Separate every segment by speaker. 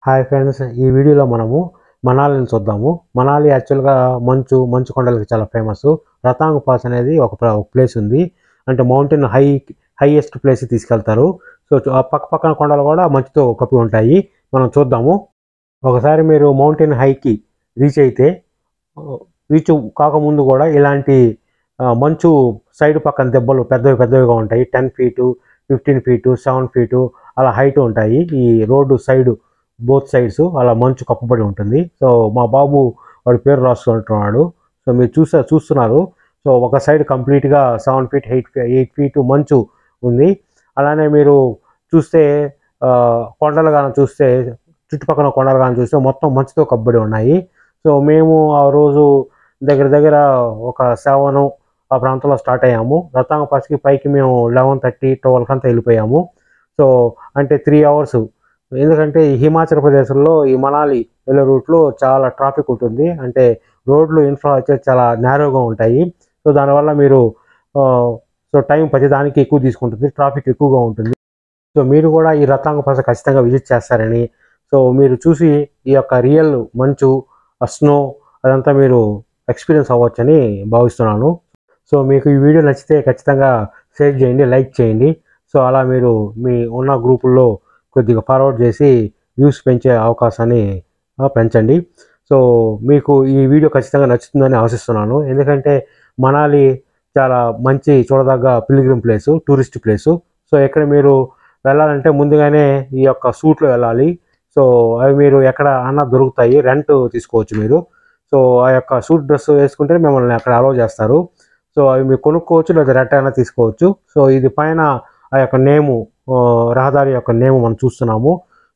Speaker 1: Hi friends, ఈ వీడియోలో మనము మనాలిని చూద్దాము. మనాలి యాక్చువల్గా మంచు కొండలకి చాలా ఫేమస్. రతాంగ్ పాస్ అనేది ఒక ప్లేస్ ఉంది. అంటే మౌంటైన్ హైయెస్ట్ ప్లేస్కి తీసుకెళ్తారు. సో ఆ పక్కన కొండలు కూడా మంచుతో కప్పి ఉంటాయి. మనం చూద్దాము. ఒకసారి మీరు మౌంటైన్ హైకి రీచ్ అయితే, రీచ్ కాకముందు కూడా ఇలాంటి మంచు సైడ్ పక్కన దెబ్బలు పెద్దవిగా ఉంటాయి. 10 ఫీటు, 15 ఫీటు, 7 ఫీటు అలా హైట్ ఉంటాయి. ఈ రోడ్డు సైడు బోత్ సైడ్స్ అలా మంచు కప్పబడి ఉంటుంది. సో మా బాబు వాడి పేరు రాసుకుంటున్నాడు. సో మీరు చూస్తున్నారు. సో ఒక సైడ్ కంప్లీట్గా 7 ఫీట్ 8 ఫీట్ మంచు ఉంది. అలానే మీరు చూస్తే కొండలు కానీ చూస్తే, చుట్టుపక్కల కొండలు కానీ చూస్తే మొత్తం మంచుతో కప్పబడి ఉన్నాయి. సో మేము ఆ రోజు దగ్గర ఒక 7 ఆ ప్రాంతంలో స్టార్ట్ అయ్యాము. రతాంగ్ పాస్కి పైకి మేము 11:30, 12 అంతా వెళ్ళిపోయాము. సో అంటే 3 అవర్స్. ఎందుకంటే ఈ హిమాచల్ ప్రదేశ్లో ఈ మనాలి వెళ్ళే రూట్లో చాలా ట్రాఫిక్ ఉంటుంది. అంటే రోడ్లు ఇన్ఫ్రాస్ట్రక్చర్ చాలా నేరోగా ఉంటాయి. సో దానివల్ల మీరు సో టైం ప్రతిదానికి ఎక్కువ తీసుకుంటుంది, ట్రాఫిక్ ఎక్కువగా ఉంటుంది. సో మీరు కూడా ఈ రతాంగ్ పాస్ ఖచ్చితంగా విజిట్ చేస్తారని, సో మీరు చూసి ఈ యొక్క రియల్ మంచు, స్నో అదంతా మీరు ఎక్స్పీరియన్స్ అవ్వచ్చని భావిస్తున్నాను. సో మీకు ఈ వీడియో నచ్చితే ఖచ్చితంగా షేర్ చేయండి, లైక్ చేయండి. సో అలా మీరు మీ ఉన్న గ్రూపుల్లో కొద్దిగా ఫార్వర్డ్ చేసి వ్యూస్ పెంచే అవకాశాన్ని పెంచండి. సో మీకు ఈ వీడియో ఖచ్చితంగా నచ్చుతుందని ఆశిస్తున్నాను. ఎందుకంటే మనాలి చాలా మంచి చూడదగ్గ pilgrim place, tourist place. So ఇక్కడ మీరు వెళ్ళాలంటే ముందుగానే ఈ యొక్క సూట్లో వెళ్ళాలి. సో అవి మీరు ఎక్కడ అన్నా దొరుకుతాయి, రెంట్ తీసుకోవచ్చు మీరు. సో ఆ యొక్క సూట్ డ్రెస్ వేసుకుంటే మిమ్మల్ని అక్కడ అలౌ చేస్తారు. సో అవి మీరు కొనుక్కోవచ్చు, లేదా రెంట్ అయినా తీసుకోవచ్చు. సో ఇది పైన ఆ యొక్క నేము, రహదారి యొక్క నేము మనం చూస్తున్నాము.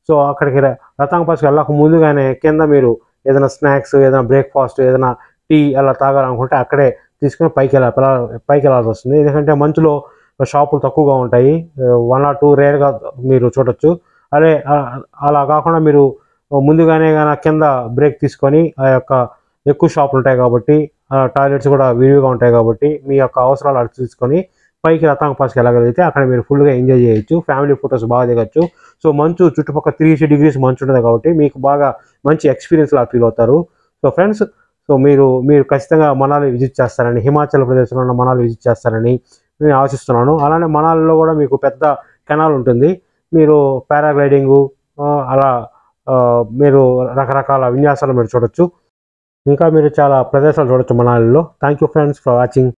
Speaker 1: సో అక్కడికి రతాంగ్ పాస్కి వెళ్ళక ముందుగానే కింద మీరు ఏదైనా స్నాక్స్, ఏదైనా బ్రేక్ఫాస్ట్, ఏదైనా టీ అలా తాగాలనుకుంటే అక్కడే తీసుకుని పైకి వెళ్ళాల్సి వస్తుంది. ఎందుకంటే మంచులో షాపులు తక్కువగా ఉంటాయి, 1 or 2 రేర్గా మీరు చూడొచ్చు. అదే అలా కాకుండా మీరు ముందుగానే కింద బ్రేక్ తీసుకొని, ఆ యొక్క ఎక్కువ షాపులు ఉంటాయి కాబట్టి, టాయిలెట్స్ కూడా విరివిగా ఉంటాయి కాబట్టి, మీ యొక్క అవసరాలు అటు తీసుకొని పైకి రతాంగ్ పాస్కి వెళ్ళగలిగితే అక్కడ మీరు ఫుల్గా ఎంజాయ్ చేయొచ్చు. ఫ్యామిలీ ఫొటోస్ బాగా దిగొచ్చు. సో మంచు చుట్టుపక్కల 360 degrees మంచు ఉంటుంది కాబట్టి మీకు బాగా మంచి ఎక్స్పీరియన్స్ లా ఫీల్ అవుతారు. సో ఫ్రెండ్స్, సో మీరు ఖచ్చితంగా మనాలి విజిట్ చేస్తారని, హిమాచల్ ప్రదేశ్లో ఉన్న మనాలి విజిట్ చేస్తారని నేను ఆశిస్తున్నాను. అలానే మనాలిలో కూడా మీకు పెద్ద కెనాల్ ఉంటుంది. మీరు పారాగ్లైడింగు అలా మీరు రకరకాల విన్యాసాలు మీరు చూడొచ్చు. ఇంకా మీరు చాలా ప్రదేశాలు చూడొచ్చు మనాలిలో. Thank you friends for watching.